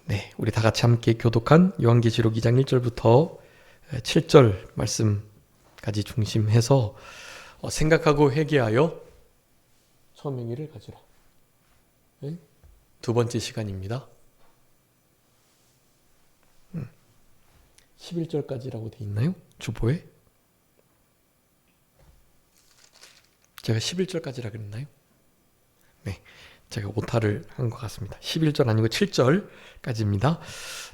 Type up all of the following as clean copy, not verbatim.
네, 우리 다 같이 함께 교독한 요한계시록 2장 1절부터 7절 말씀까지 중심해서 생각하고 회개하여 처음 행위를 가지라. 네? 두 번째 시간입니다. 11절까지라고 돼 있나요? 주보에? 제가 11절까지라 그랬나요? 네, 제가 오타를 한 것 같습니다. 11절 아니고 7절까지입니다.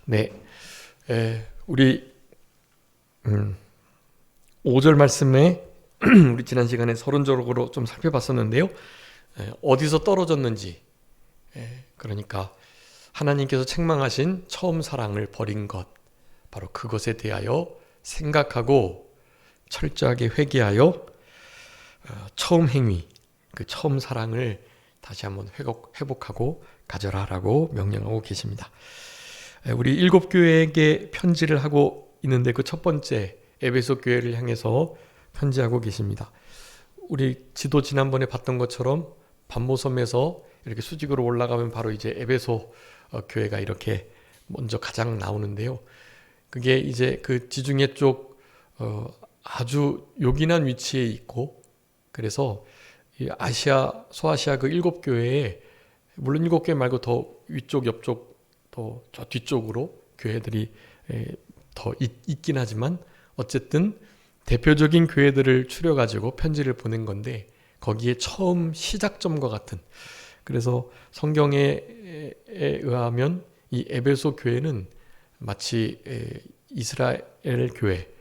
네, 우리 5절 말씀에 우리 지난 시간에 서론적으로 좀 살펴봤었는데요. 어디서 떨어졌는지, 그러니까 하나님께서 책망하신 처음 사랑을 버린 것, 바로 그것에 대하여 생각하고 철저하게 회개하여 처음 행위, 그 처음 사랑을 다시 한번 회복하고 가져라라고 명령하고 계십니다. 우리 7교회에게 편지를 하고 있는데 그 첫 번째 에베소 교회를 향해서 편지하고 계십니다. 우리 지도 지난번에 봤던 것처럼 반모섬에서 이렇게 수직으로 올라가면 바로 이제 에베소 교회가 이렇게 먼저 가장 나오는데요. 그게 이제 그 지중해 쪽 아주 요긴한 위치에 있고, 그래서 이 아시아, 소아시아 그 7교회에, 물론 7교회 말고 더 위쪽, 옆쪽, 더 저 뒤쪽으로 교회들이 더 있긴 하지만 어쨌든 대표적인 교회들을 추려가지고 편지를 보낸 건데, 거기에 처음 시작점과 같은, 그래서 성경에 의하면 이 에베소 교회는 마치 이스라엘 교회,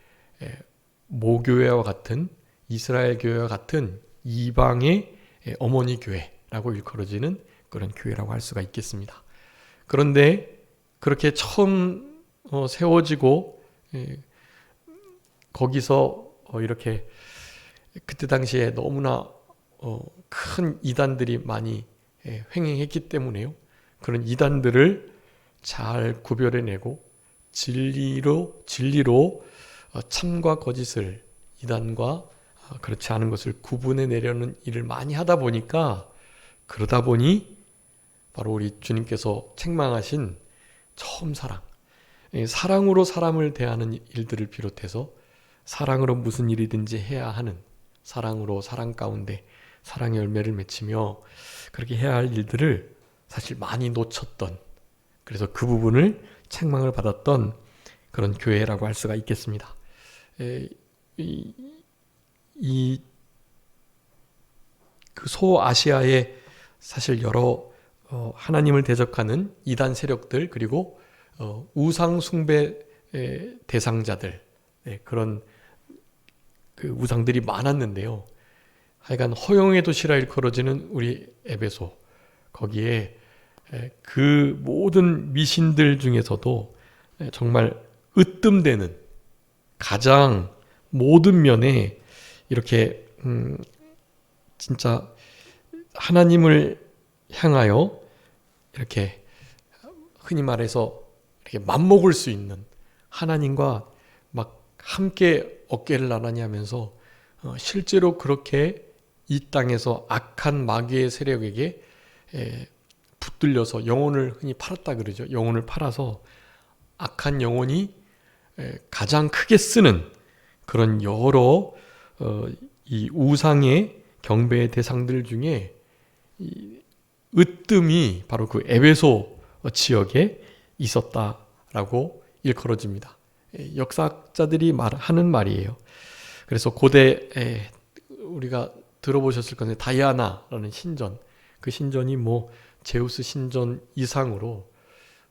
모교회와 같은, 이스라엘 교회와 같은 이방의 어머니 교회라고 일컬어지는 그런 교회라고 할 수가 있겠습니다. 그런데 그렇게 처음 세워지고 거기서 이렇게 그때 당시에 너무나 큰 이단들이 많이 횡행했기 때문에요. 그런 이단들을 잘 구별해내고 진리로 참과 거짓을, 이단과 그렇지 않은 것을 구분해내려는 일을 많이 하다 보니까, 그러다 보니 바로 우리 주님께서 책망하신 처음 사랑, 사랑으로 사람을 대하는 일들을 비롯해서 사랑으로 무슨 일이든지 해야 하는, 사랑으로 사랑 가운데 사랑의 열매를 맺히며 그렇게 해야 할 일들을 사실 많이 놓쳤던, 그래서 그 부분을 책망을 받았던 그런 교회라고 할 수가 있겠습니다. 그 소아시아에 사실 여러 하나님을 대적하는 이단 세력들, 그리고 우상 숭배 대상자들, 그런 그 우상들이 많았는데요. 하여간 허영의 도시라 일컬어지는 우리 에베소, 거기에 그 모든 미신들 중에서도 정말 으뜸되는, 가장 모든 면에 이렇게 진짜 하나님을 향하여 이렇게 흔히 말해서 이렇게 맞먹을 수 있는, 하나님과 막 함께 어깨를 나란히 하면서 실제로 그렇게 이 땅에서 악한 마귀의 세력에게 붙들려서 영혼을 흔히 팔았다 그러죠. 영혼을 팔아서 악한 영혼이 가장 크게 쓰는 그런 여러 이 우상의 경배의 대상들 중에 이 으뜸이 바로 그 에베소 지역에 있었다라고 일컬어집니다. 역사학자들이 하는 말이에요. 그래서 고대 우리가 들어보셨을 건데, 다이아나라는 신전, 그 신전이 뭐 제우스 신전 이상으로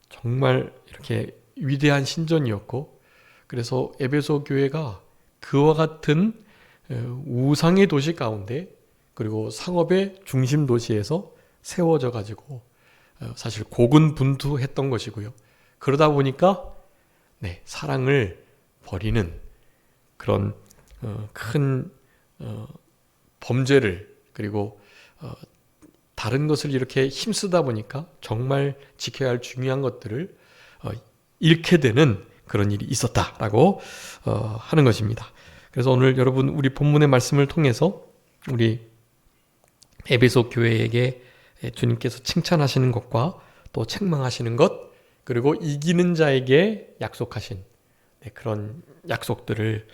정말 이렇게 위대한 신전이었고, 그래서 에베소 교회가 그와 같은 우상의 도시 가운데, 그리고 상업의 중심 도시에서 세워져 가지고 사실 고군분투했던 것이고요. 그러다 보니까 사랑을 버리는 그런 큰 범죄를, 그리고 다른 것을 이렇게 힘쓰다 보니까 정말 지켜야 할 중요한 것들을 잃게 되는 그런 일이 있었다라고 하는 것입니다. 그래서 오늘 여러분, 우리 본문의 말씀을 통해서 우리 에베소 교회에게 주님께서 칭찬하시는 것과 또 책망하시는 것, 그리고 이기는 자에게 약속하신 그런 약속들을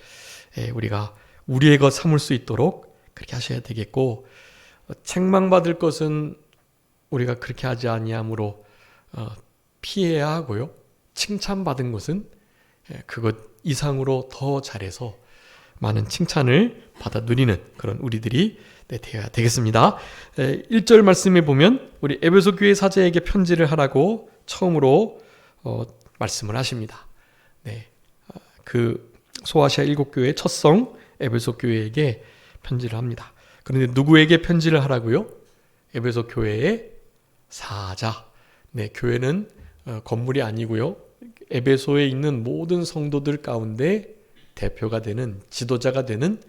우리가 우리의 것 삼을 수 있도록 그렇게 하셔야 되겠고, 책망받을 것은 우리가 그렇게 하지 아니함으로 피해야 하고요. 칭찬받은 것은 그것 이상으로 더 잘해서 많은 칭찬을 받아 누리는 그런 우리들이 되어야 되겠습니다. 1절 말씀에 보면 우리 에베소 교회 사제에게 편지를 하라고 처음으로 말씀을 하십니다. 그 소아시아 7교회 첫성 에베소 교회에게 편지를 합니다. 그런데 누구에게 편지를 하라고요? 에베소 교회의 사자. 교회는 건물이 아니고요. 에베소에 있는 모든 성도들 가운데 대표가 되는, 지도자가 되는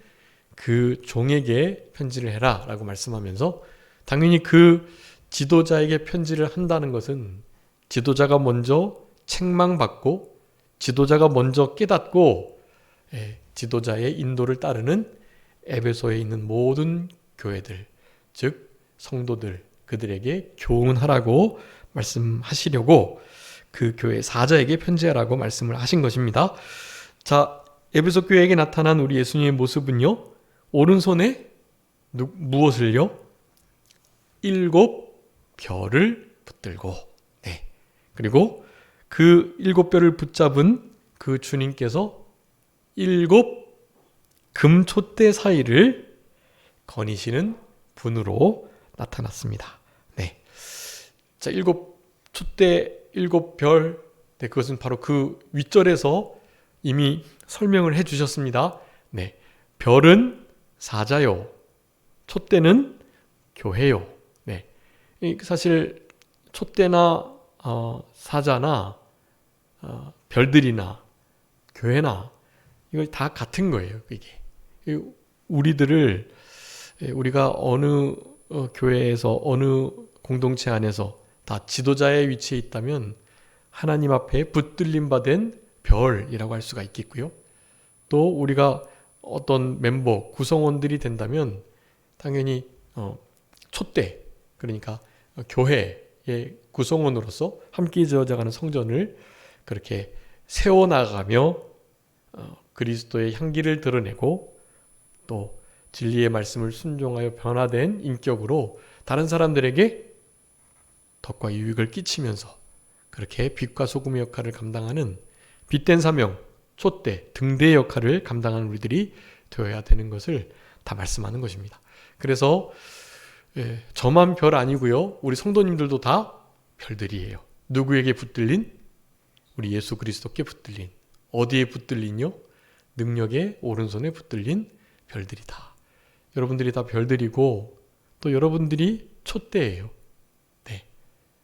그 종에게 편지를 해라 라고 말씀하면서, 당연히 그 지도자에게 편지를 한다는 것은 지도자가 먼저 책망받고 지도자가 먼저 깨닫고 지도자의 인도를 따르는 에베소에 있는 모든 교회들, 즉 성도들, 그들에게 교훈하라고 말씀하시려고 그 교회 사자에게 편지하라고 말씀을 하신 것입니다. 자, 에베소 교회에게 나타난 우리 예수님의 모습은요, 오른손에 무엇을요? 7 별을 붙들고, 그리고 그 7 별을 붙잡은 그 주님께서 7 금촛대 사이를 거니시는 분으로 나타났습니다. 자, 7 촛대 7 별, 그것은 바로 그 윗절에서 이미 설명을 해 주셨습니다. 별은 사자요, 촛대는 교회요. 사실 촛대나 사자나 별들이나 교회나 이거 다 같은 거예요. 이게 우리가 어느 교회에서 어느 공동체 안에서 다 지도자의 위치에 있다면 하나님 앞에 붙들림 받은 별이라고 할 수가 있겠고요. 또 우리가 어떤 멤버, 구성원들이 된다면 당연히 촛대, 그러니까 교회의 구성원으로서 함께 지어져가는 성전을 그렇게 세워나가며 그리스도의 향기를 드러내고 또 진리의 말씀을 순종하여 변화된 인격으로 다른 사람들에게 덕과 유익을 끼치면서 그렇게 빛과 소금의 역할을 감당하는 빛된 사명, 촛대, 등대의 역할을 감당하는 우리들이 되어야 되는 것을 다 말씀하는 것입니다. 그래서 저만 별 아니고요, 우리 성도님들도 다 별들이에요. 누구에게 붙들린? 우리 예수 그리스도께 붙들린. 어디에 붙들린요? 능력의 오른손에 붙들린 별들이다. 여러분들이 다 별들이고 또 여러분들이 촛대예요.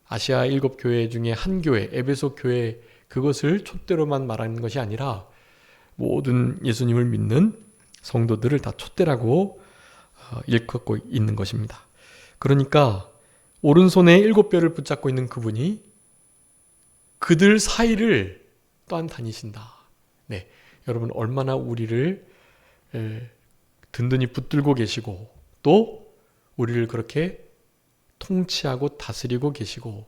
아시아 7 교회 중에 한 교회, 에베소 교회, 그것을 촛대로만 말하는 것이 아니라 모든 예수님을 믿는 성도들을 다 촛대라고 일컫고 있는 것입니다. 그러니까 오른손에 7 별을 붙잡고 있는 그분이 그들 사이를 또한 다니신다. 여러분 얼마나 우리를 든든히 붙들고 계시고 또 우리를 그렇게 통치하고 다스리고 계시고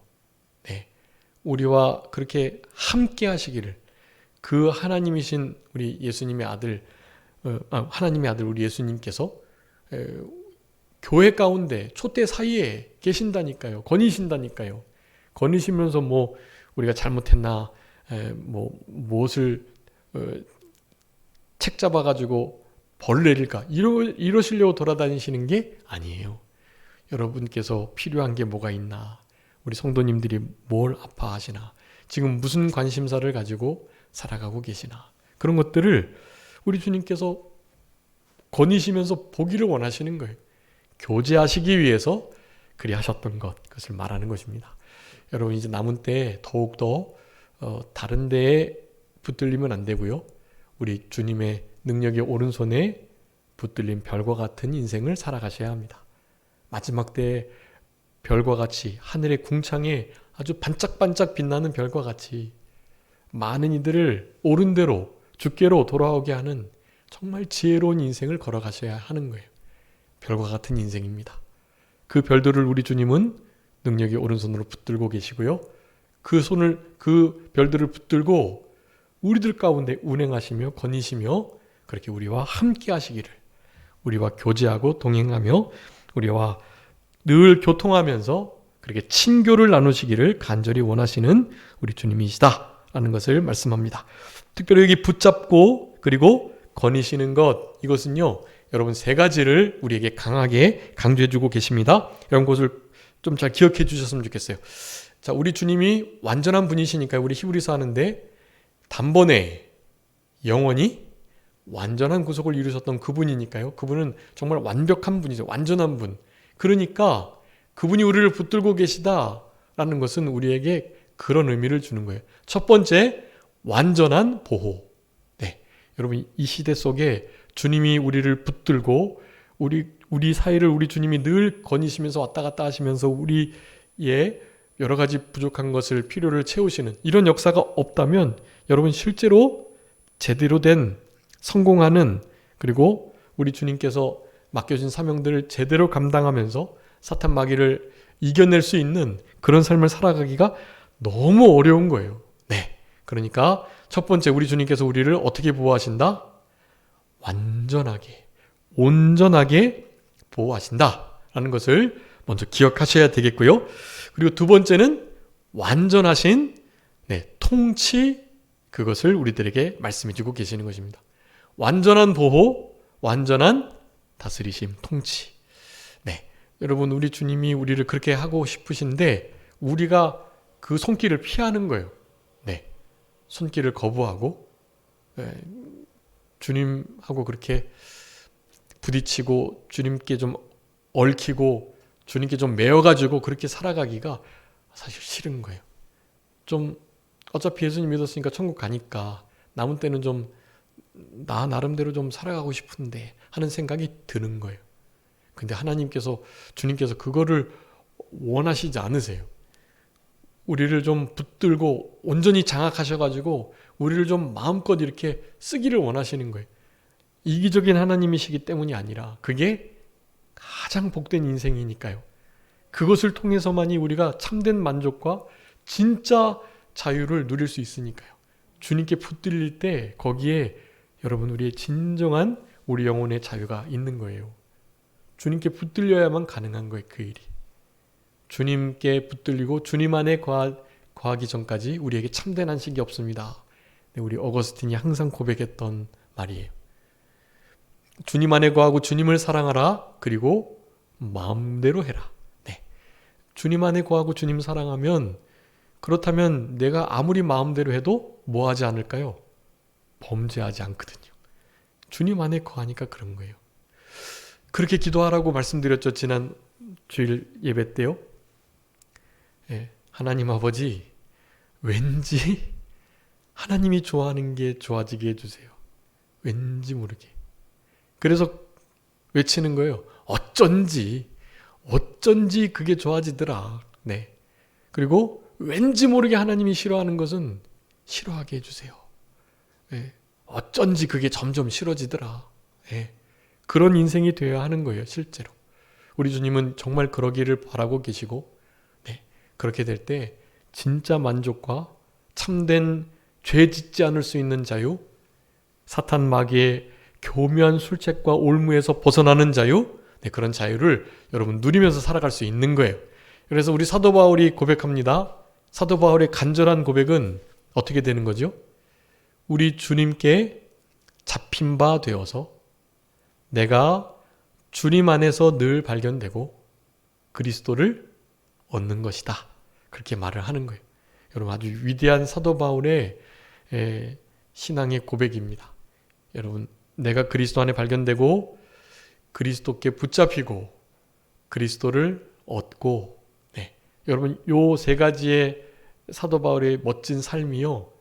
우리와 그렇게 함께 하시기를, 그 하나님이신 우리 예수님의 아들, 하나님의 아들 우리 예수님께서 교회 가운데 촛대 사이에 계신다니까요. 거니신다니까요. 거니시면서 우리가 잘못했나, 무엇을 책 잡아가지고 벌 내릴까 이러시려고 돌아다니시는 게 아니에요. 여러분께서 필요한 게 뭐가 있나, 우리 성도님들이 뭘 아파하시나, 지금 무슨 관심사를 가지고 살아가고 계시나, 그런 것들을 우리 주님께서 거니시면서 보기를 원하시는 거예요. 교제하시기 위해서 그리 하셨던 것, 그것을 말하는 것입니다. 여러분 이제 남은 때에 더욱더 다른 데에 붙들리면 안 되고요, 우리 주님의 능력의 오른손에 붙들린 별과 같은 인생을 살아가셔야 합니다. 마지막 때에 별과 같이 하늘의 궁창에 아주 반짝반짝 빛나는 별과 같이 많은 이들을 옳은 대로 주께로 돌아오게 하는 정말 지혜로운 인생을 걸어가셔야 하는 거예요. 별과 같은 인생입니다. 그 별들을 우리 주님은 능력의 오른손으로 붙들고 계시고요, 그 손을, 그 별들을 붙들고 우리들 가운데 운행하시며 거니시며 그렇게 우리와 함께 하시기를, 우리와 교제하고 동행하며 우리와 늘 교통하면서 그렇게 친교를 나누시기를 간절히 원하시는 우리 주님이시다 라는 것을 말씀합니다. 특별히 여기 붙잡고 그리고 거니시는 것, 이것은요 여러분 세 가지를 우리에게 강하게 강조해 주고 계십니다. 이런 것을 좀 잘 기억해 주셨으면 좋겠어요. 자, 우리 주님이 완전한 분이시니까 우리 히브리서 하는데 단번에 영원히 완전한 구속을 이루셨던 그분이니까요. 그분은 정말 완벽한 분이죠. 완전한 분. 그러니까 그분이 우리를 붙들고 계시다라는 것은 우리에게 그런 의미를 주는 거예요. 첫 번째, 완전한 보호. 네, 여러분 이 시대 속에 주님이 우리를 붙들고 우리 사이를 우리 주님이 늘 거니시면서 왔다 갔다 하시면서 우리의 여러 가지 부족한 것을, 필요를 채우시는 이런 역사가 없다면 여러분 실제로 제대로 된 성공하는, 그리고 우리 주님께서 맡겨진 사명들을 제대로 감당하면서 사탄 마귀를 이겨낼 수 있는 그런 삶을 살아가기가 너무 어려운 거예요. 네, 그러니까 첫 번째, 우리 주님께서 우리를 어떻게 보호하신다? 완전하게, 온전하게 보호하신다 라는 것을 먼저 기억하셔야 되겠고요. 그리고 두 번째는 완전하신 통치, 그것을 우리들에게 말씀해 주고 계시는 것입니다. 완전한 보호, 완전한 다스리심, 통치. 네, 여러분 우리 주님이 우리를 그렇게 하고 싶으신데 우리가 그 손길을 피하는 거예요. 네, 손길을 거부하고 주님하고 그렇게 부딪히고 주님께 좀 얽히고 주님께 좀 매어가지고 그렇게 살아가기가 사실 싫은 거예요. 좀 어차피 예수님 믿었으니까 천국 가니까 남은 때는 좀 나 나름대로 좀 살아가고 싶은데 하는 생각이 드는 거예요. 근데 하나님께서, 주님께서 그거를 원하시지 않으세요. 우리를 좀 붙들고 온전히 장악하셔가지고 우리를 좀 마음껏 이렇게 쓰기를 원하시는 거예요. 이기적인 하나님이시기 때문이 아니라 그게 가장 복된 인생이니까요. 그것을 통해서만이 우리가 참된 만족과 진짜 자유를 누릴 수 있으니까요. 주님께 붙들릴 때 거기에 여러분 우리의 진정한 우리 영혼의 자유가 있는 거예요. 주님께 붙들려야만 가능한 거예요. 그 일이. 주님께 붙들리고 주님 안에 거하기 전까지 우리에게 참된 안식이 없습니다. 우리 어거스틴이 항상 고백했던 말이에요. 주님 안에 거하고 주님을 사랑하라. 그리고 마음대로 해라. 네. 주님 안에 거하고 주님 사랑하면, 그렇다면 내가 아무리 마음대로 해도 뭐 하지 않을까요? 범죄하지 않거든요. 주님 안에 거하니까 그런 거예요. 그렇게 기도하라고 말씀드렸죠. 지난 주일 예배 때요. 네. 하나님 아버지, 왠지 하나님이 좋아하는 게 좋아지게 해주세요. 왠지 모르게. 그래서 외치는 거예요. 어쩐지 그게 좋아지더라. 네. 그리고 왠지 모르게 하나님이 싫어하는 것은 싫어하게 해주세요. 네. 어쩐지 그게 점점 싫어지더라. 네. 그런 인생이 되어야 하는 거예요. 실제로. 우리 주님은 정말 그러기를 바라고 계시고, 네. 그렇게 될 때 진짜 만족과 참된 죄 짓지 않을 수 있는 자유, 사탄 마귀의 교묘한 술책과 올무에서 벗어나는 자유, 네, 그런 자유를 여러분 누리면서 살아갈 수 있는 거예요. 그래서 우리 사도 바울이 고백합니다. 사도 바울의 간절한 고백은 어떻게 되는 거죠? 우리 주님께 잡힌 바 되어서 내가 주님 안에서 늘 발견되고 그리스도를 얻는 것이다. 그렇게 말을 하는 거예요. 여러분 아주 위대한 사도 바울의 신앙의 고백입니다. 여러분, 내가 그리스도 안에 발견되고 그리스도께 붙잡히고 그리스도를 얻고, 네. 여러분 요 세 가지의 사도 바울의 멋진 삶이요,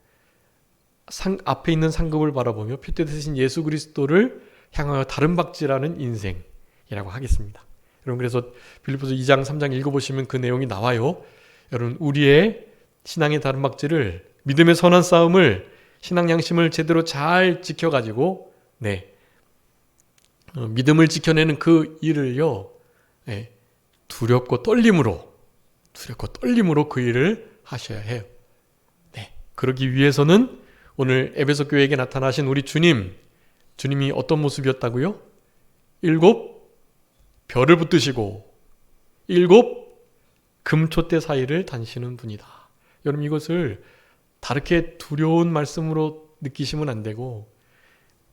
앞에 있는 상급을 바라보며 핏대 대신 예수 그리스도를 향하여 다른 박질하는 인생이라고 하겠습니다. 여러분 그래서 빌립보서 2장 3장 읽어보시면 그 내용이 나와요. 여러분 우리의 신앙의 다른 박질을, 믿음의 선한 싸움을, 신앙 양심을 제대로 잘 지켜가지고, 네, 믿음을 지켜내는 그 일을요, 네, 두렵고 떨림으로 그 일을 하셔야 해요. 그러기 위해서는 오늘 에베소 교회에게 나타나신 우리 주님이 어떤 모습이었다고요? 7 별을 붙드시고 7 금촛대 사이를 다니시는 분이다. 여러분, 이것을 다르게 두려운 말씀으로 느끼시면 안 되고,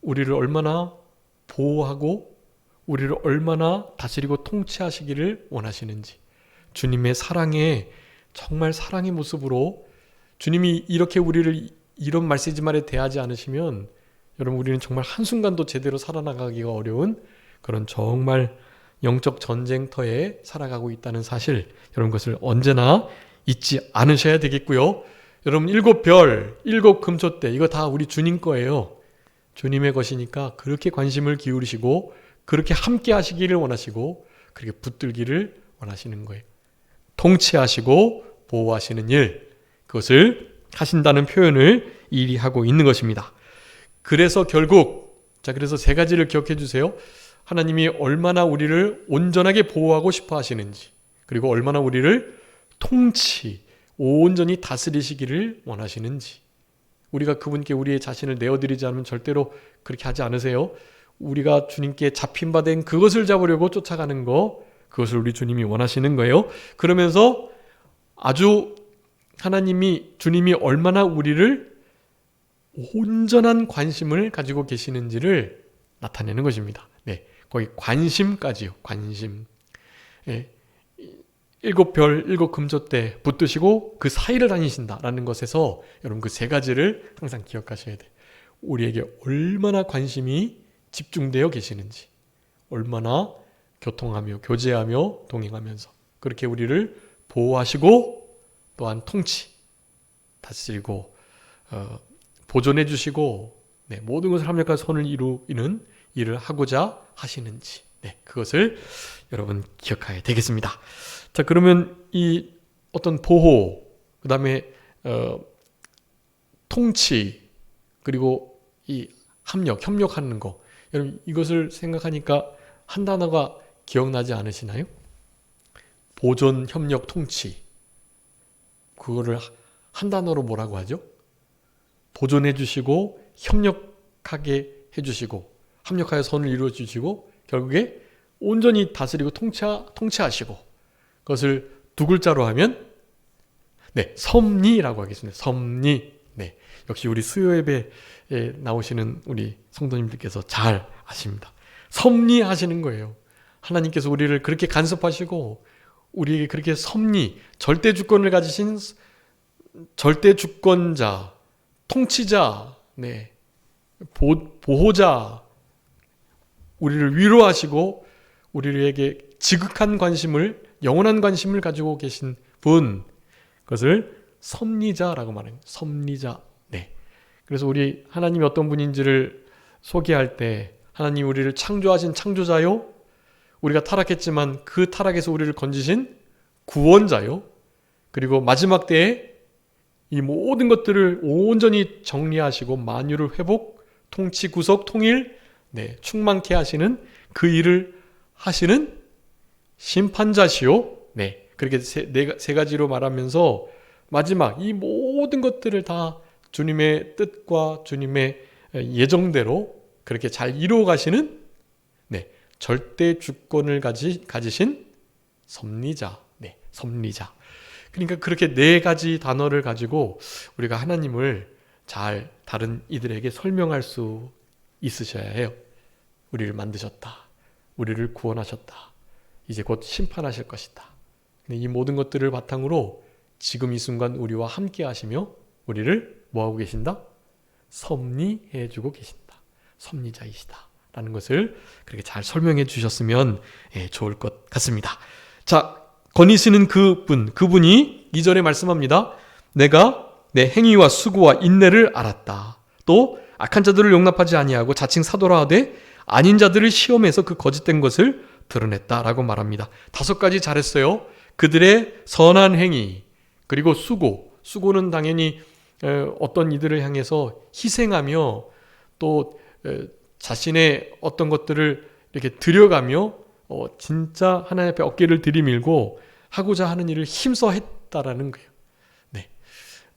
우리를 얼마나 보호하고 우리를 얼마나 다스리고 통치하시기를 원하시는지, 주님의 사랑의, 정말 사랑의 모습으로 주님이 이렇게 우리를 이런 메시지만에 대하지 않으시면 여러분, 우리는 정말 한순간도 제대로 살아나가기가 어려운 그런 정말 영적 전쟁터에 살아가고 있다는 사실, 여러분 그것을 언제나 잊지 않으셔야 되겠고요. 여러분, 7별, 7 금촛대, 이거 다 우리 주님 거예요. 주님의 것이니까 그렇게 관심을 기울이시고 그렇게 함께 하시기를 원하시고 그렇게 붙들기를 원하시는 거예요. 통치하시고 보호하시는 일, 그것을 하신다는 표현을 일이 하고 있는 것입니다. 그래서 결국, 그래서 3가지를 기억해 주세요. 하나님이 얼마나 우리를 온전하게 보호하고 싶어 하시는지, 그리고 얼마나 우리를 온전히 다스리시기를 원하시는지. 우리가 그분께 우리의 자신을 내어드리지 않으면 절대로 그렇게 하지 않으세요. 우리가 주님께 잡힌 바 된 그것을 잡으려고 쫓아가는 거, 그것을 우리 주님이 원하시는 거예요. 그러면서 아주 주님이 얼마나 우리를 온전한 관심을 가지고 계시는지를 나타내는 것입니다. 네, 거기 관심까지요. 관심. 7별, 7 금촛대 붙드시고 그 사이를 다니신다라는 것에서 여러분 그 3가지를 항상 기억하셔야 돼요. 우리에게 얼마나 관심이 집중되어 계시는지, 얼마나 교통하며 교제하며 동행하면서 그렇게 우리를 보호하시고 또한 다스리고 보존해 주시고, 네, 모든 것을 합력과 선을 이루는 일을 하고자 하시는지, 네, 그것을 여러분 기억해야 되겠습니다. 자, 그러면 이 어떤 보호, 그 다음에 통치, 그리고 이 협력하는 거, 여러분 이것을 생각하니까 한 단어가 기억나지 않으시나요? 보존, 협력, 통치. 그거를 한 단어로 뭐라고 하죠? 보존해 주시고 협력하게 해주시고 합력하여 선을 이루어 주시고 결국에 온전히 다스리고 통치하시고, 그것을 2글자로 하면 네, 섭리라고 하겠습니다. 섭리. 네, 역시 우리 수요 예배에 나오시는 우리 성도님들께서 잘 아십니다. 섭리하시는 거예요. 하나님께서 우리를 그렇게 간섭하시고 우리에게 그렇게 절대 주권을 가지신 절대 주권자, 통치자, 네, 보호자, 우리를 위로하시고 우리에게 지극한 관심을, 영원한 관심을 가지고 계신 분, 그것을 섭리자라고 말해요. 섭리자. 네. 그래서 우리 하나님이 어떤 분인지를 소개할 때, 하나님 우리를 창조하신 창조자요, 우리가 타락했지만 그 타락에서 우리를 건지신 구원자요, 그리고 마지막 때에 이 모든 것들을 온전히 정리하시고 만유를 회복, 통치, 구속, 통일, 네, 충만케 하시는 그 일을 하시는 심판자시요. 네, 그렇게 세 가지로 말하면서 마지막 이 모든 것들을 다 주님의 뜻과 주님의 예정대로 그렇게 잘 이루어 가시는, 네, 절대 주권을 가지신 섭리자. 네, 섭리자. 그러니까 그렇게 4가지 단어를 가지고 우리가 하나님을 잘 다른 이들에게 설명할 수 있으셔야 해요. 우리를 만드셨다. 우리를 구원하셨다. 이제 곧 심판하실 것이다. 이 모든 것들을 바탕으로 지금 이 순간 우리와 함께 하시며 우리를 뭐하고 계신다? 섭리해 주고 계신다. 섭리자이시다. 라는 것을 그렇게 잘 설명해 주셨으면 좋을 것 같습니다. 자, 거니시는 그분이 2절에 말씀합니다. 내가 내 행위와 수고와 인내를 알았다. 또 악한 자들을 용납하지 아니하고 자칭 사도라 하되 아닌 자들을 시험해서 그 거짓된 것을 드러냈다라고 말합니다. 5가지 잘했어요. 그들의 선한 행위, 그리고 수고는 당연히 어떤 이들을 향해서 희생하며 또 자신의 어떤 것들을 이렇게 들여가며 진짜 하나님 앞에 어깨를 들이밀고 하고자 하는 일을 힘써 했다라는 거예요. 네,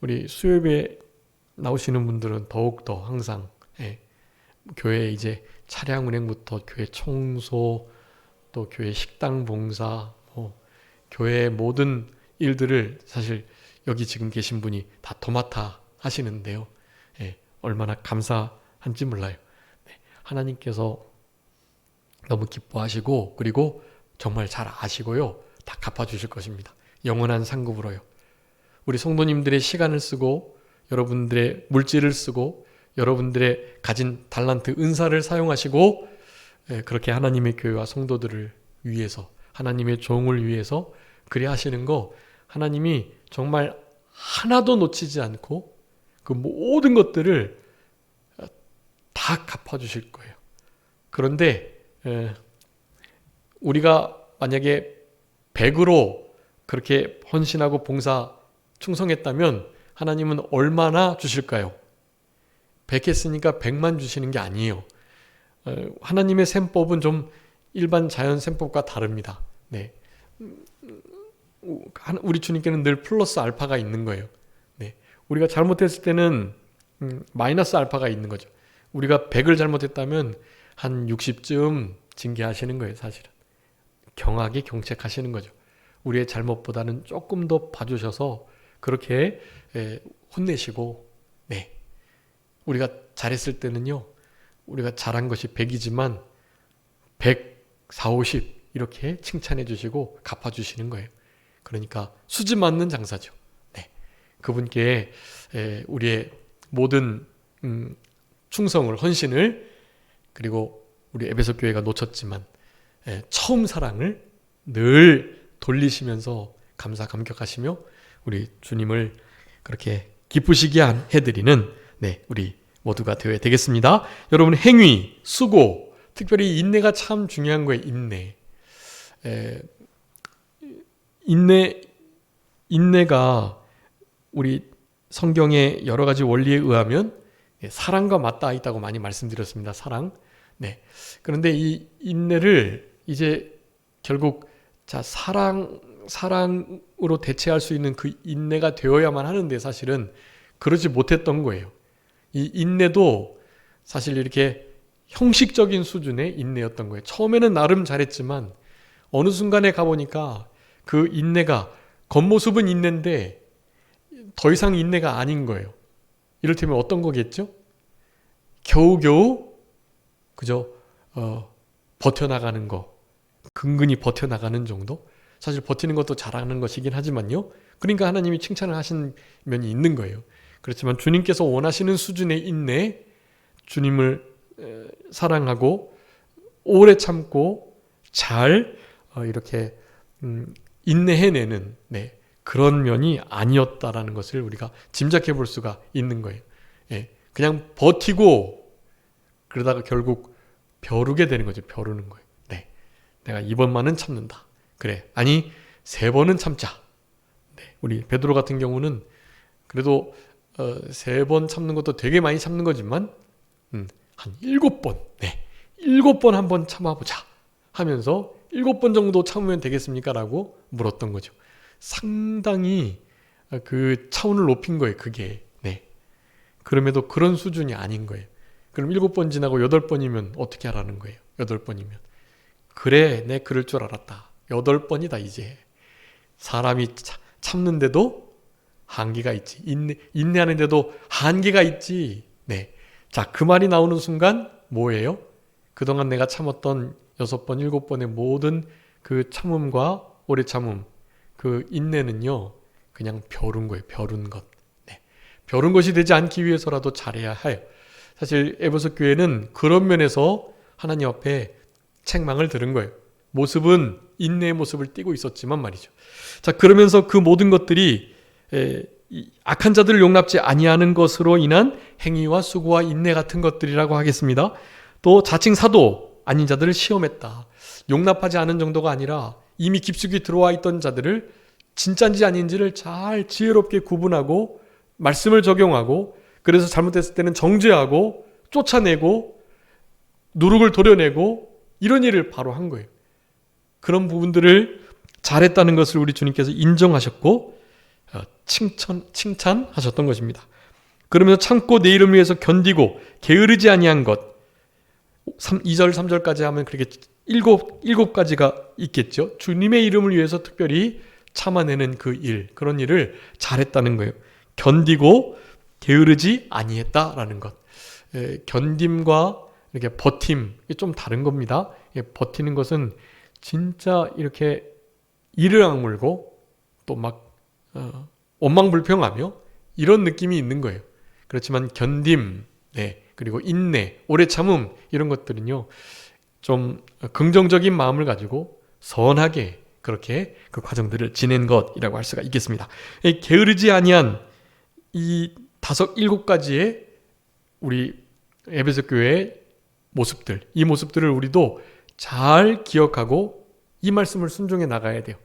우리 수요예배 나오시는 분들은 더욱더 항상 교회 이제 차량 운행부터 교회 청소, 또 교회 식당 봉사, 교회의 모든 일들을 사실 여기 지금 계신 분이 다 도맡아 하시는데요. 얼마나 감사한지 몰라요. 하나님께서 너무 기뻐하시고, 그리고 정말 잘 아시고요, 다 갚아주실 것입니다. 영원한 상급으로요. 우리 성도님들의 시간을 쓰고, 여러분들의 물질을 쓰고, 여러분들의 가진 달란트, 은사를 사용하시고, 그렇게 하나님의 교회와 성도들을 위해서, 하나님의 종을 위해서 그리 하시는 거, 하나님이 정말 하나도 놓치지 않고 그 모든 것들을 다 갚아주실 거예요. 그런데 우리가 만약에 100으로 그렇게 헌신하고 봉사 충성했다면 하나님은 얼마나 주실까요? 100 했으니까 100만 주시는 게 아니에요. 하나님의 셈법은 좀 일반 자연 셈법과 다릅니다. 네. 우리 주님께는 늘 플러스 알파가 있는 거예요. 네. 우리가 잘못했을 때는 마이너스 알파가 있는 거죠. 우리가 100을 잘못했다면 한 60쯤 징계하시는 거예요, 사실은. 경하게 경책하시는 거죠. 우리의 잘못보다는 조금 더 봐주셔서 그렇게 혼내시고, 네. 우리가 잘했을 때는요, 우리가 잘한 것이 100이지만 100, 4, 50 이렇게 칭찬해 주시고 갚아주시는 거예요. 그러니까 수지 맞는 장사죠. 네. 그분께 우리의 모든 충성을, 헌신을, 그리고 우리 에베소 교회가 놓쳤지만 처음 사랑을 늘 돌리시면서 감사 감격하시며 우리 주님을 그렇게 기쁘시게 해드리는 우리 모두가 되어야 되겠습니다. 여러분, 행위, 수고, 특별히 인내가 참 중요한 거예요. 인내가 우리 성경의 여러 가지 원리에 의하면 사랑과 맞닿아 있다고 많이 말씀드렸습니다. 사랑. 네. 그런데 이 인내를 이제 결국 사랑으로 대체할 수 있는 그 인내가 되어야만 하는데 사실은 그러지 못했던 거예요. 이 인내도 사실 이렇게 형식적인 수준의 인내였던 거예요. 처음에는 나름 잘했지만 어느 순간에 가보니까 그 인내가 겉모습은 인내인데 더 이상 인내가 아닌 거예요. 이를테면 어떤 거겠죠? 겨우겨우 그저 버텨나가는 거, 근근히 버텨나가는 정도? 사실 버티는 것도 잘하는 것이긴 하지만요. 그러니까 하나님이 칭찬을 하신 면이 있는 거예요. 그렇지만 주님께서 원하시는 수준의 인내, 주님을 사랑하고 오래 참고 잘 이렇게 인내해내는 그런 면이 아니었다라는 것을 우리가 짐작해 볼 수가 있는 거예요. 그냥 버티고 그러다가 결국 벼르게 되는 거죠. 벼르는 거예요. 내가 이번만은 참는다. 그래. 아니 3번은 참자. 우리 베드로 같은 경우는 그래도 3번 참는 것도 되게 많이 참는 거지만 한 7번, 7번 한번 참아보자 하면서 7번 정도 참으면 되겠습니까? 라고 물었던 거죠. 상당히 그 차원을 높인 거예요. 그게. 그럼에도 그런 수준이 아닌 거예요. 그럼 7번 지나고 8번이면 어떻게 하라는 거예요? 8번이면. 그래, 내 그럴 줄 알았다. 8번이다 이제. 사람이 참는데도 한계가 있지. 인내하는데도 한계가 있지. 자, 그 말이 나오는 순간 뭐예요? 그동안 내가 참았던 6번, 7번의 모든 그 참음과 오래 참음, 그 인내는요, 그냥 벼른 거예요. 벼른 것. 벼른 것이 되지 않기 위해서라도 잘해야 해요. 사실 에베소 교회는 그런 면에서 하나님 앞에 책망을 들은 거예요. 모습은 인내의 모습을 띠고 있었지만 말이죠. 자, 그러면서 그 모든 것들이 악한 자들을 용납지 아니하는 것으로 인한 행위와 수고와 인내 같은 것들이라고 하겠습니다. 또 자칭 사도 아닌 자들을 시험했다. 용납하지 않은 정도가 아니라 이미 깊숙이 들어와 있던 자들을 진짜인지 아닌지를 잘 지혜롭게 구분하고 말씀을 적용하고, 그래서 잘못했을 때는 정죄하고 쫓아내고 누룩을 도려내고 이런 일을 바로 한 거예요. 그런 부분들을 잘했다는 것을 우리 주님께서 인정하셨고 칭찬하셨던 것입니다. 그러면서 참고 내 이름을 위해서 견디고 게으르지 아니한 것. 2절 3절까지 하면 그렇게 일곱 가지가 있겠죠. 주님의 이름을 위해서 특별히 참아내는 그 일, 그런 일을 잘했다는 거예요. 견디고 게으르지 아니했다라는 것. 견딤과 이렇게 버팀, 이게 좀 다른 겁니다. 버티는 것은 진짜 이렇게 이를 악물고 또 막 원망불평하며 이런 느낌이 있는 거예요. 그렇지만 견딤, 그리고 인내, 오래 참음, 이런 것들은요, 좀 긍정적인 마음을 가지고 선하게 그렇게 그 과정들을 지낸 것이라고 할 수가 있겠습니다. 게으르지 아니한 이 7가지의 우리 에베소 교회의 모습들, 이 모습들을 우리도 잘 기억하고 이 말씀을 순종해 나가야 돼요.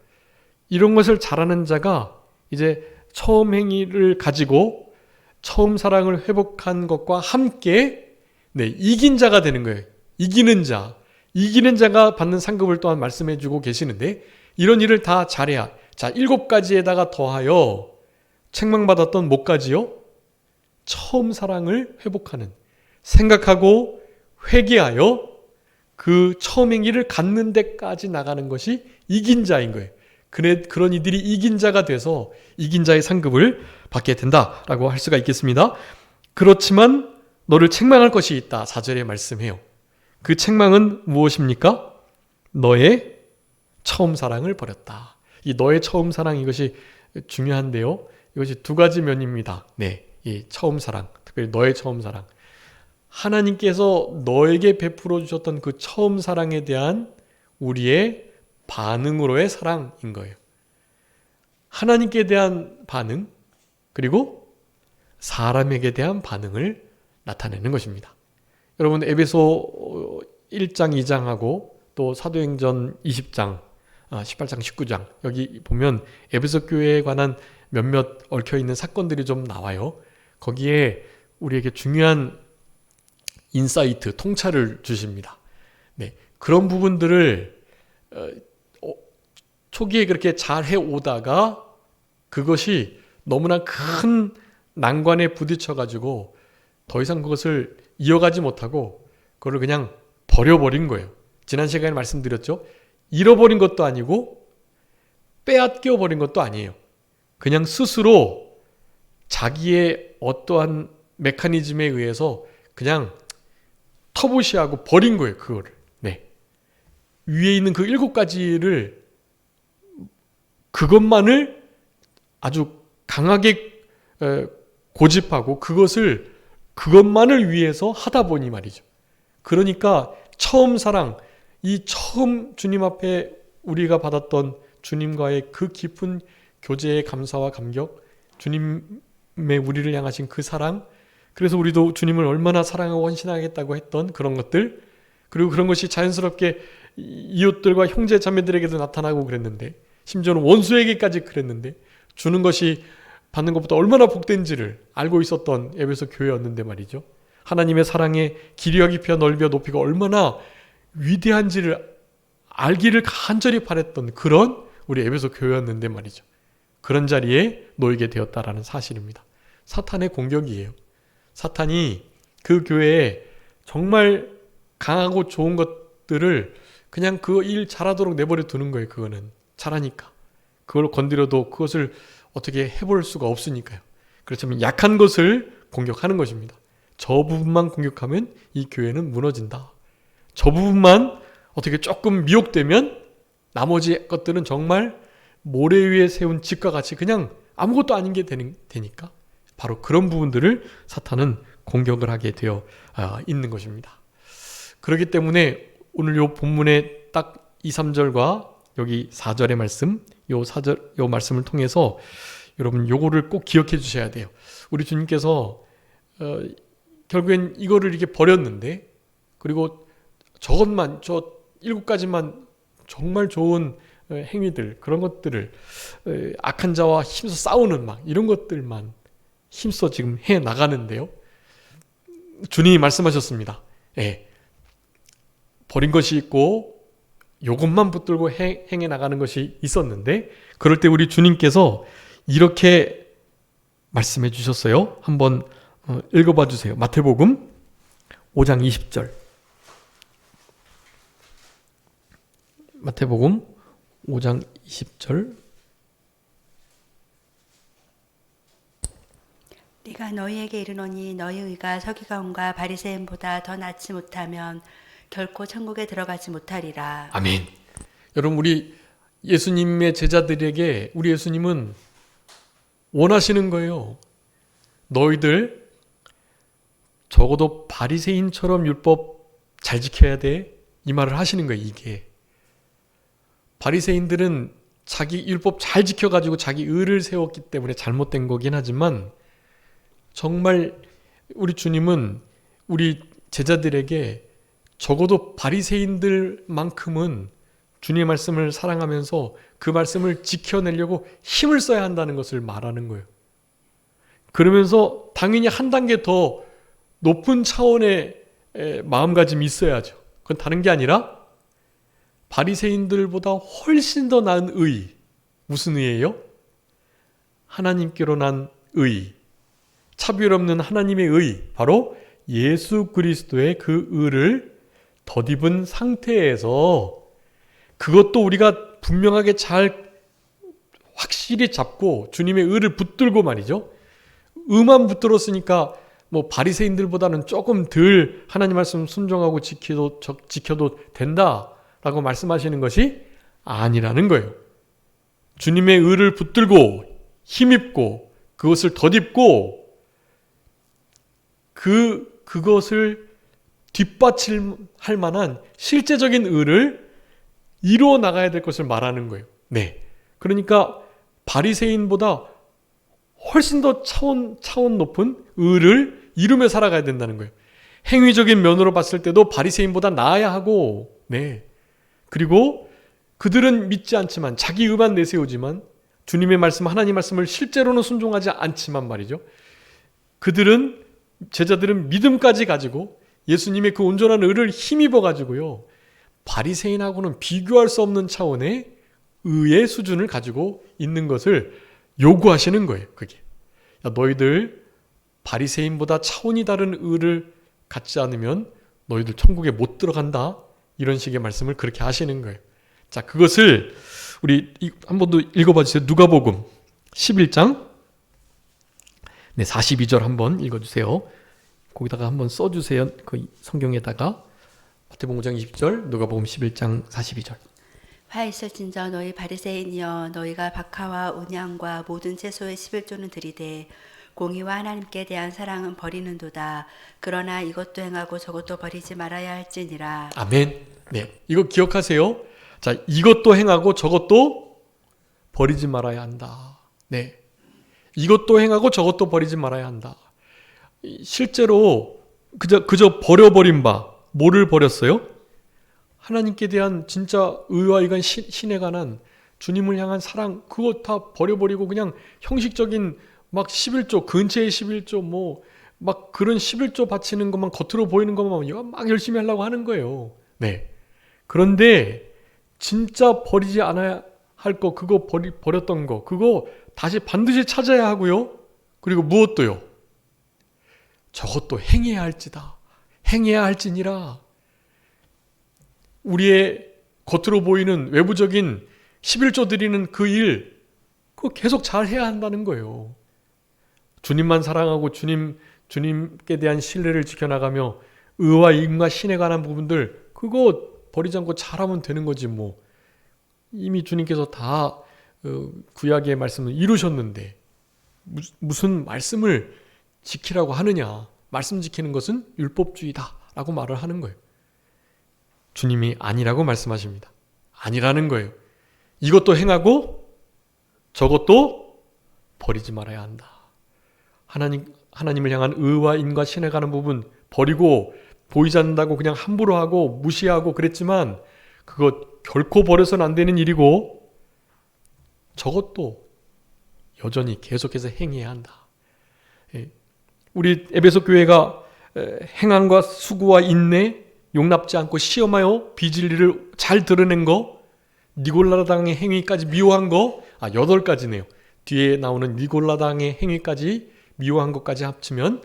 이런 것을 잘하는 자가 이제 처음 행위를 가지고 처음 사랑을 회복한 것과 함께 이긴 자가 되는 거예요. 이기는 자가 받는 상급을 또한 말씀해 주고 계시는데, 이런 일을 다 잘해야, 자, 7가지에다가 더하여 책망받았던 뭐까지요? 처음 사랑을 회복하는, 생각하고 회개하여 그 처음 행위를 갖는 데까지 나가는 것이 이긴 자인 거예요. 그런 이들이 이긴 자가 돼서 이긴 자의 상급을 받게 된다라고 할 수가 있겠습니다. 그렇지만 너를 책망할 것이 있다. 4절에 말씀해요. 그 책망은 무엇입니까? 너의 처음 사랑을 버렸다. 이 너의 처음 사랑, 이것이 중요한데요. 이것이 2가지 면입니다. 이 처음 사랑, 특별히 너의 처음 사랑. 하나님께서 너에게 베풀어 주셨던 그 처음 사랑에 대한 우리의 반응으로의 사랑인 거예요. 하나님께 대한 반응, 그리고 사람에게 대한 반응을 나타내는 것입니다. 여러분, 에베소 1장, 2장하고 또 사도행전 20장, 18장, 19장, 여기 보면 에베소 교회에 관한 몇몇 얽혀있는 사건들이 좀 나와요. 거기에 우리에게 중요한 인사이트, 통찰을 주십니다. 그런 부분들을 초기에 그렇게 잘 해오다가 그것이 너무나 큰 난관에 부딪혀가지고 더 이상 그것을 이어가지 못하고 그걸 그냥 버려버린 거예요. 지난 시간에 말씀드렸죠. 잃어버린 것도 아니고 빼앗겨 버린 것도 아니에요. 그냥 스스로 자기의 어떠한 메커니즘에 의해서 그냥 터부시하고 버린 거예요. 그거를. 위에 있는 그 7가지를, 그것만을 아주 강하게 고집하고 그것만을 위해서 하다 보니 말이죠. 그러니까 처음 사랑, 이 처음 주님 앞에 우리가 받았던 주님과의 그 깊은 교제의 감사와 감격, 주님의 우리를 향하신 그 사랑, 그래서 우리도 주님을 얼마나 사랑하고 헌신하겠다고 했던 그런 것들, 그리고 그런 것이 자연스럽게 이웃들과 형제 자매들에게도 나타나고 그랬는데, 심지어는 원수에게까지 그랬는데, 주는 것이 받는 것보다 얼마나 복된지를 알고 있었던 에베소 교회였는데 말이죠. 하나님의 사랑의 길이와 깊이와 넓이와 높이가 얼마나 위대한지를 알기를 간절히 바랬던 그런 우리 에베소 교회였는데 말이죠. 그런 자리에 놓이게 되었다라는 사실입니다. 사탄의 공격이에요. 사탄이 그 교회에 정말 강하고 좋은 것들을 그냥 그 일 잘하도록 내버려 두는 거예요. 그거는 잘하니까. 그걸 건드려도 그것을 어떻게 해볼 수가 없으니까요. 그렇지만 약한 것을 공격하는 것입니다. 저 부분만 공격하면 이 교회는 무너진다. 저 부분만 어떻게 조금 미혹되면 나머지 것들은 정말 모래 위에 세운 집과 같이 그냥 아무것도 아닌 게 되니까 바로 그런 부분들을 사탄은 공격을 하게 되어 있는 것입니다. 그렇기 때문에 오늘 요 본문의 딱 2, 3절과 여기 4절의 말씀, 요 말씀을 통해서 여러분 요거를 꼭 기억해 주셔야 돼요. 우리 주님께서 결국엔 이거를 이렇게 버렸는데, 그리고 저 7가지만 정말 좋은 행위들, 그런 것들을 악한 자와 힘써 싸우는 막 이런 것들만 힘써 지금 해 나가는데요. 주님이 말씀하셨습니다. 버린 것이 있고 요것만 붙들고 행해 나가는 것이 있었는데, 그럴 때 우리 주님께서 이렇게 말씀해 주셨어요. 한번 읽어봐 주세요. 마태복음 5장 20절. 마태복음 5장 20절. 네가 너희에게 이르노니 너희 의가 서기관과 바리새인보다 더 낫지 못하면 결코 천국에 들어가지 못하리라. 아멘. 여러분, 우리 예수님의 제자들에게 우리 예수님은 원하시는 거예요. 너희들 적어도 바리새인처럼 율법 잘 지켜야 돼. 이 말을 하시는 거예요. 이게 바리새인들은 자기 율법 잘 지켜가지고 자기 의를 세웠기 때문에 잘못된 거긴 하지만, 정말 우리 주님은 우리 제자들에게 적어도 바리새인들만큼은 주님의 말씀을 사랑하면서 그 말씀을 지켜내려고 힘을 써야 한다는 것을 말하는 거예요. 그러면서 당연히 한 단계 더 높은 차원의 마음가짐이 있어야죠. 그건 다른 게 아니라 바리새인들보다 훨씬 더 나은 의. 무슨 의예요? 하나님께로 난 의. 차별 없는 하나님의 의. 바로 예수 그리스도의 그 의를 덧입은 상태에서, 그것도 우리가 분명하게 잘 확실히 잡고 주님의 의를 붙들고 말이죠. 의만 붙들었으니까 뭐 바리새인들보다는 조금 덜 하나님 말씀 순종하고 지켜도 된다라고 말씀하시는 것이 아니라는 거예요. 주님의 의를 붙들고 힘입고 그것을 덧입고 그것을 뒷받침할 만한 실제적인 의를 이루어 나가야 될 것을 말하는 거예요. 네. 그러니까 바리새인보다 훨씬 더 차원 높은 의를 이루며 살아가야 된다는 거예요. 행위적인 면으로 봤을 때도 바리새인보다 나아야 하고, 네. 그리고 그들은 믿지 않지만, 자기 의만 내세우지만, 주님의 말씀, 하나님 말씀을 실제로는 순종하지 않지만 말이죠. 제자들은 믿음까지 가지고 예수님의 그 온전한 의를 힘입어 가지고요, 바리새인하고는 비교할 수 없는 차원의 의의 수준을 가지고 있는 것을 요구하시는 거예요. 그게 너희들 바리새인보다 차원이 다른 의를 갖지 않으면 너희들 천국에 못 들어간다, 이런 식의 말씀을 그렇게 하시는 거예요. 자, 그것을 우리 한 번 더 읽어봐 주세요. 누가복음 11장 42절 한번 읽어주세요. 거기다가 한번 써주세요. 그 성경에다가 마태복음 5장 20절, 누가복음 11장 42절. 화 있을진저 너희 바리새인이여, 너희가 박하와 온양과 모든 채소의 11조는 들이되 공의와 하나님께 대한 사랑은 버리는도다. 그러나 이것도 행하고 저것도 버리지 말아야 할지니라. 아멘. 네, 이거 기억하세요. 자, 이것도 행하고 저것도 버리지 말아야 한다. 네, 이것도 행하고 저것도 버리지 말아야 한다. 실제로 그저 버려버린 바, 뭐를 버렸어요? 하나님께 대한 진짜 의와 이간 신에 관한 주님을 향한 사랑, 그거 다 버려버리고 그냥 형식적인 막 11조, 근처의 11조, 뭐 막 그런 11조 바치는 것만, 겉으로 보이는 것만 막 열심히 하려고 하는 거예요. 네. 그런데 진짜 버리지 않아야 할 거, 그거 버렸던 거, 그거 다시 반드시 찾아야 하고요. 그리고 무엇도요? 저것도 행해야 할지다. 행해야 할지니라. 우리의 겉으로 보이는 외부적인 11조 드리는 그 일, 그거 계속 잘 해야 한다는 거예요. 주님만 사랑하고 주님께 대한 신뢰를 지켜나가며 의와 인과 신에 관한 부분들, 그거 버리지 않고 잘하면 되는 거지 뭐. 이미 주님께서 다 구약의 말씀을 이루셨는데 무슨 말씀을 지키라고 하느냐. 말씀 지키는 것은 율법주의다 라고 말을 하는 거예요. 주님이 아니라고 말씀하십니다. 아니라는 거예요. 이것도 행하고 저것도 버리지 말아야 한다. 하나님을 향한 의와 인과 신에 가는 부분 버리고, 보이지 않는다고 그냥 함부로 하고 무시하고 그랬지만 그것 결코 버려서는 안 되는 일이고, 저것도 여전히 계속해서 행해야 한다. 우리 에베소 교회가 행함과 수고와 인내, 용납지 않고 시험하여 비진리를 잘 드러낸 거, 니골라당의 행위까지 미워한 거, 8가지네요. 뒤에 나오는 니골라당의 행위까지 미워한 것까지 합치면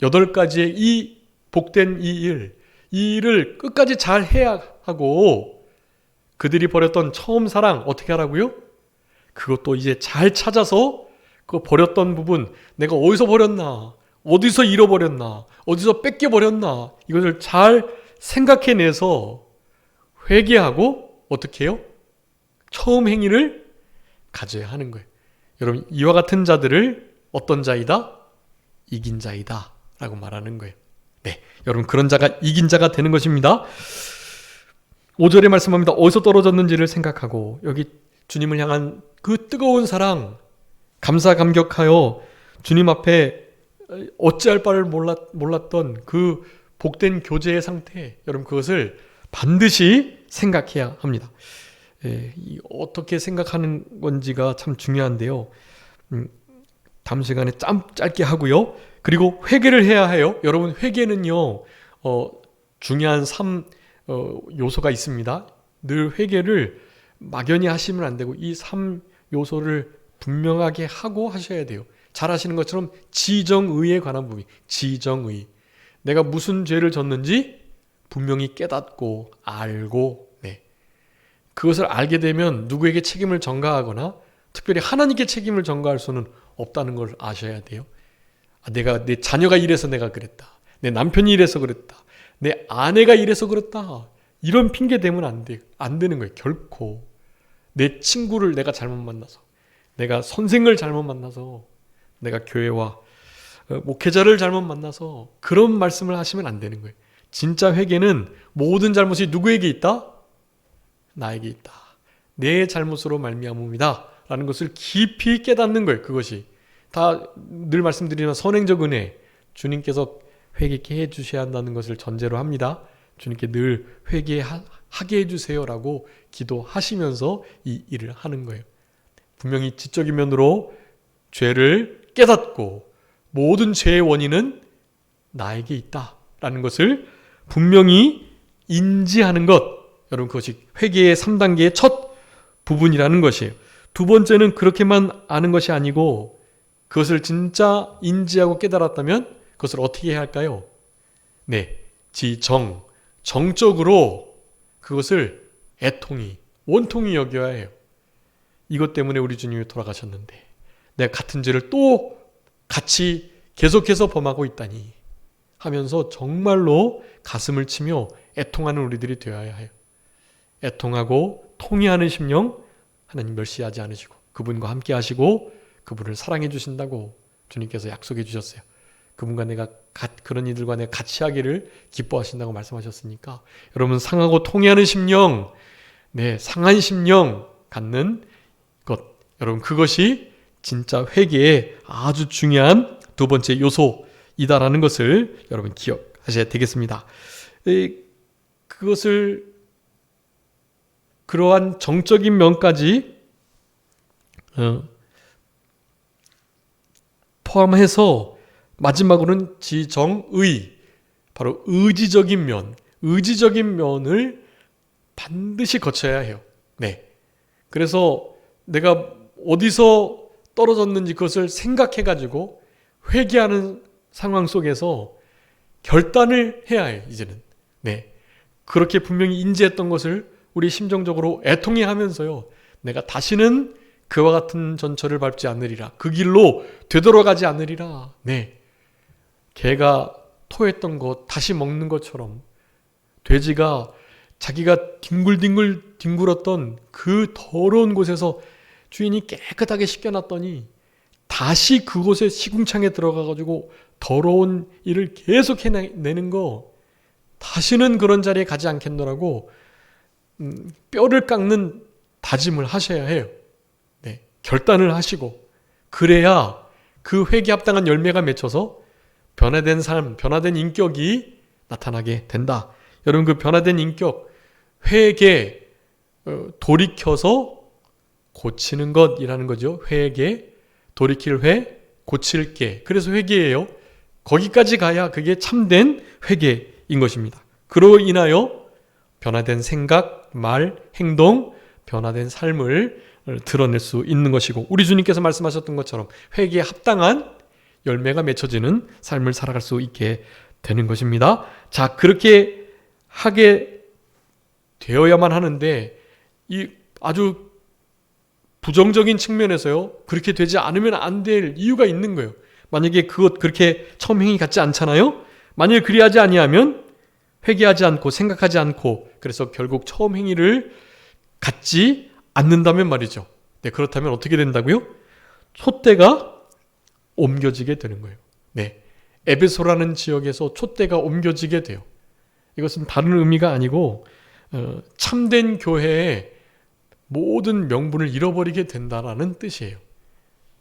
8가지의 이 복된 이 일을 끝까지 잘 해야 하고, 그들이 버렸던 처음 사랑 어떻게 하라고요? 그것도 이제 잘 찾아서 그 버렸던 부분, 내가 어디서 버렸나, 어디서 잃어버렸나, 어디서 뺏겨버렸나, 이것을 잘 생각해내서 회개하고 어떻게 해요? 처음 행위를 가져야 하는 거예요. 여러분, 이와 같은 자들을 어떤 자이다? 이긴 자이다 라고 말하는 거예요. 네, 여러분, 그런 자가 이긴 자가 되는 것입니다. 5절에 말씀합니다. 어디서 떨어졌는지를 생각하고, 여기 주님을 향한 그 뜨거운 사랑, 감사 감격하여 주님 앞에 어찌할 바를 몰랐던 그 복된 교제의 상태, 여러분, 그것을 반드시 생각해야 합니다. 어떻게 생각하는 건지가 참 중요한데요. 다음 시간에 짧게 하고요. 그리고 회개를 해야 해요. 여러분, 회개는요, 중요한 3 요소가 있습니다. 늘 회개를 막연히 하시면 안 되고, 이 3 요소를 분명하게 하고 하셔야 돼요. 잘 하시는 것처럼 지정의에 관한 부분, 지정의. 내가 무슨 죄를 졌는지 분명히 깨닫고 알고, 그것을 알게 되면 누구에게 책임을 전가하거나 특별히 하나님께 책임을 전가할 수는 없다는 걸 아셔야 돼요. 내 자녀가 이래서 내가 그랬다. 내 남편이 이래서 그랬다. 내 아내가 이래서 그랬다. 이런 핑계 대면 안 되는 거예요. 결코. 내 친구를 내가 잘못 만나서, 내가 선생을 잘못 만나서, 내가 교회와 목회자를 잘못 만나서 그런 말씀을 하시면 안 되는 거예요. 진짜 회개는 모든 잘못이 누구에게 있다? 나에게 있다. 내 잘못으로 말미암음이다 라는 것을 깊이 깨닫는 거예요. 그것이 다 늘 말씀드리는 선행적 은혜, 주님께서 회개케 해주셔야 한다는 것을 전제로 합니다. 주님께 늘 회개하게 해주세요라고 기도하시면서 이 일을 하는 거예요. 분명히 지적인 면으로 죄를 깨닫고 모든 죄의 원인은 나에게 있다라는 것을 분명히 인지하는 것, 여러분, 그것이 회개의 3단계의 첫 부분이라는 것이에요. 두 번째는 그렇게만 아는 것이 아니고, 그것을 진짜 인지하고 깨달았다면 그것을 어떻게 해야 할까요? 정적으로 그것을 애통이, 원통이 여겨야 해요. 이것 때문에 우리 주님이 돌아가셨는데 내가 같은 죄를 또 같이 계속해서 범하고 있다니 하면서 정말로 가슴을 치며 애통하는 우리들이 되어야 해요. 애통하고 통회하는 심령, 하나님 멸시하지 않으시고 그분과 함께 하시고 그분을 사랑해 주신다고 주님께서 약속해 주셨어요. 그분과 내가 그런 이들과 내가 같이 하기를 기뻐하신다고 말씀하셨으니까, 여러분, 상하고 통회하는 심령, 상한 심령 갖는 것, 여러분, 그것이 진짜 회개의 아주 중요한 두 번째 요소이다라는 것을 여러분 기억하셔야 되겠습니다. 그것을 그러한 정적인 면까지 포함해서 마지막으로는 지정의, 바로 의지적인 면을 반드시 거쳐야 해요. 그래서 내가 어디서 떨어졌는지 그것을 생각해가지고 회개하는 상황 속에서 결단을 해야 해요. 이제는 그렇게 분명히 인지했던 것을 우리 심정적으로 애통해 하면서요, 내가 다시는 그와 같은 전철을 밟지 않으리라, 그 길로 되돌아가지 않으리라. 개가 토했던 것 다시 먹는 것처럼, 돼지가 자기가 뒹굴었던 그 더러운 곳에서 주인이 깨끗하게 씻겨놨더니 다시 그곳에 시궁창에 들어가가지고 더러운 일을 계속 해내는 거, 다시는 그런 자리에 가지 않겠노라고 뼈를 깎는 다짐을 하셔야 해요. 결단을 하시고, 그래야 그 회개 합당한 열매가 맺혀서 변화된 삶, 변화된 인격이 나타나게 된다. 여러분, 그 변화된 인격, 회개, 돌이켜서 고치는 것이라는 거죠. 회개, 돌이킬 회, 고칠 게. 그래서 회개예요. 거기까지 가야 그게 참된 회개인 것입니다. 그로 인하여 변화된 생각, 말, 행동, 변화된 삶을 드러낼 수 있는 것이고, 우리 주님께서 말씀하셨던 것처럼 회개에 합당한 열매가 맺혀지는 삶을 살아갈 수 있게 되는 것입니다. 자, 그렇게 하게 되어야만 하는데 이 아주 부정적인 측면에서요, 그렇게 되지 않으면 안 될 이유가 있는 거예요. 만약에 그렇게 처음 행위 같지 않잖아요. 만일 그리하지 아니하면 회개하지 않고 생각하지 않고 그래서 결국 처음 행위를 갖지 않는다면 말이죠. 네, 그렇다면 어떻게 된다고요? 촛대가 옮겨지게 되는 거예요. 네, 에베소라는 지역에서 촛대가 옮겨지게 돼요. 이것은 다른 의미가 아니고 참된 교회의 모든 명분을 잃어버리게 된다라는 뜻이에요.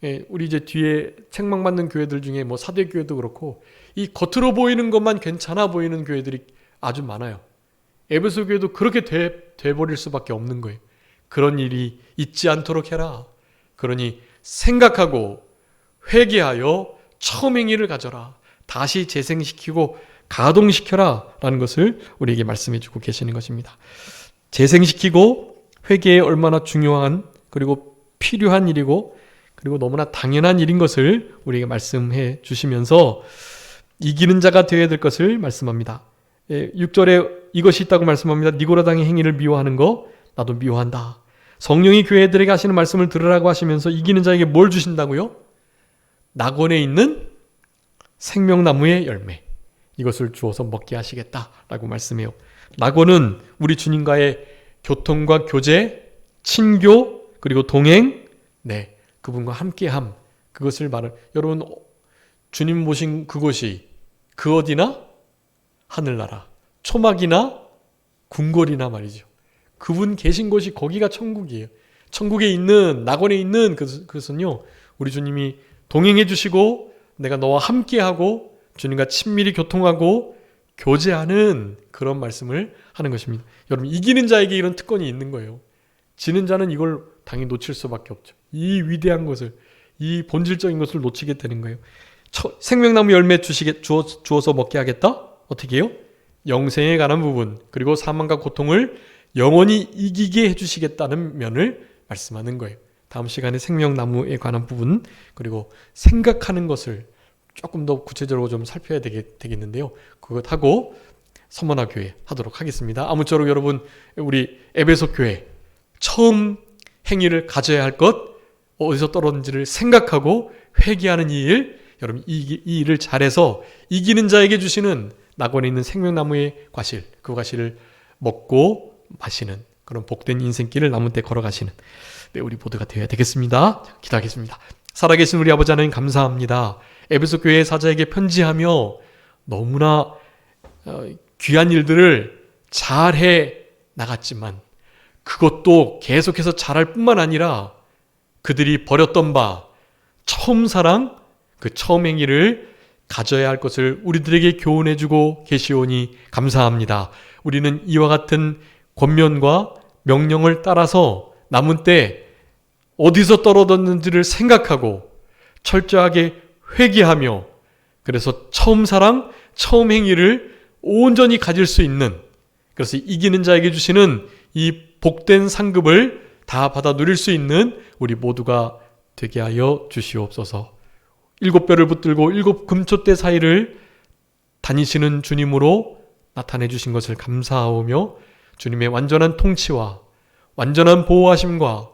예, 우리 이제 뒤에 책망 받는 교회들 중에 뭐 사대교회도 그렇고 이 겉으로 보이는 것만 괜찮아 보이는 교회들이 아주 많아요. 에베소 교회도 그렇게 돼버릴 수밖에 없는 거예요. 그런 일이 있지 않도록 해라. 그러니 생각하고 회개하여 처음 행위를 가져라. 다시 재생시키고 가동시켜라 라는 것을 우리에게 말씀해 주고 계시는 것입니다. 재생시키고 회개에 얼마나 중요한 그리고 필요한 일이고 그리고 너무나 당연한 일인 것을 우리에게 말씀해 주시면서 이기는 자가 되어야 될 것을 말씀합니다. 6절에 이것이 있다고 말씀합니다. 니고라당의 행위를 미워하는 거 나도 미워한다. 성령이 교회들에게 하시는 말씀을 들으라고 하시면서 이기는 자에게 뭘 주신다고요? 낙원에 있는 생명나무의 열매 이것을 주어서 먹게 하시겠다라고 말씀해요. 낙원은 우리 주님과의 교통과 교제, 친교 그리고 동행, 네, 그분과 함께함 그것을 여러분 주님 모신 그곳이 그 어디나 하늘나라, 초막이나 궁궐이나 말이죠. 그분 계신 곳이 거기가 천국이에요. 천국에 있는 낙원에 있는 그것은요 우리 주님이 동행해 주시고 내가 너와 함께하고 주님과 친밀히 교통하고 교제하는 그런 말씀을 하는 것입니다. 여러분 이기는 자에게 이런 특권이 있는 거예요. 지는 자는 이걸 당연히 놓칠 수밖에 없죠. 이 위대한 것을 이 본질적인 것을 놓치게 되는 거예요. 생명나무 열매 주어서 먹게 하겠다? 어떻게 해요? 영생에 관한 부분 그리고 사망과 고통을 영원히 이기게 해주시겠다는 면을 말씀하는 거예요. 다음 시간에 생명나무에 관한 부분 그리고 생각하는 것을 조금 더 구체적으로 좀 살펴야 되겠는데요. 그것하고 서머나 교회 하도록 하겠습니다. 아무쪼록 여러분 우리 에베소 교회 처음 행위를 가져야 할 것 어디서 떨어졌는지를 생각하고 회개하는 이 일 여러분 이 일을 잘해서 이기는 자에게 주시는 낙원에 있는 생명나무의 과실 그 과실을 먹고 마시는 그런 복된 인생길을 남은 때 걸어가시는 네, 우리 모두가 되어야 되겠습니다. 기도하겠습니다. 살아계신 우리 아버지 하나님 감사합니다. 에베소 교회 사자에게 편지하며 너무나 귀한 일들을 잘해 나갔지만 그것도 계속해서 잘할 뿐만 아니라 그들이 버렸던 바 처음 사랑 그 처음 행위를 가져야 할 것을 우리들에게 교훈해주고 계시오니 감사합니다. 우리는 이와 같은 권면과 명령을 따라서 남은 때 어디서 떨어졌는지를 생각하고 철저하게 회개하며 그래서 처음 사랑, 처음 행위를 온전히 가질 수 있는 그래서 이기는 자에게 주시는 이 복된 상급을 다 받아 누릴 수 있는 우리 모두가 되게 하여 주시옵소서. 7뼈를 붙들고 7 금초대 사이를 다니시는 주님으로 나타내 주신 것을 감사하오며 주님의 완전한 통치와 완전한 보호하심과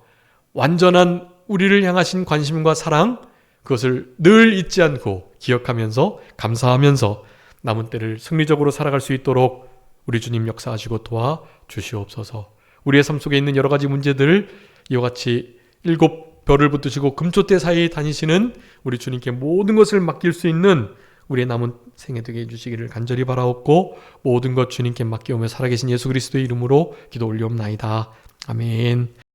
완전한 우리를 향하신 관심과 사랑 그것을 늘 잊지 않고 기억하면서 감사하면서 남은 때를 승리적으로 살아갈 수 있도록 우리 주님 역사하시고 도와주시옵소서. 우리의 삶 속에 있는 여러 가지 문제들을 이와 같이 7벼를 붙드시고 금초대 사이에 다니시는 우리 주님께 모든 것을 맡길 수 있는 우리의 남은 생애 되게 해주시기를 간절히 바라옵고 모든 것 주님께 맡겨오며 살아계신 예수 그리스도의 이름으로 기도 올리옵나이다. 아멘.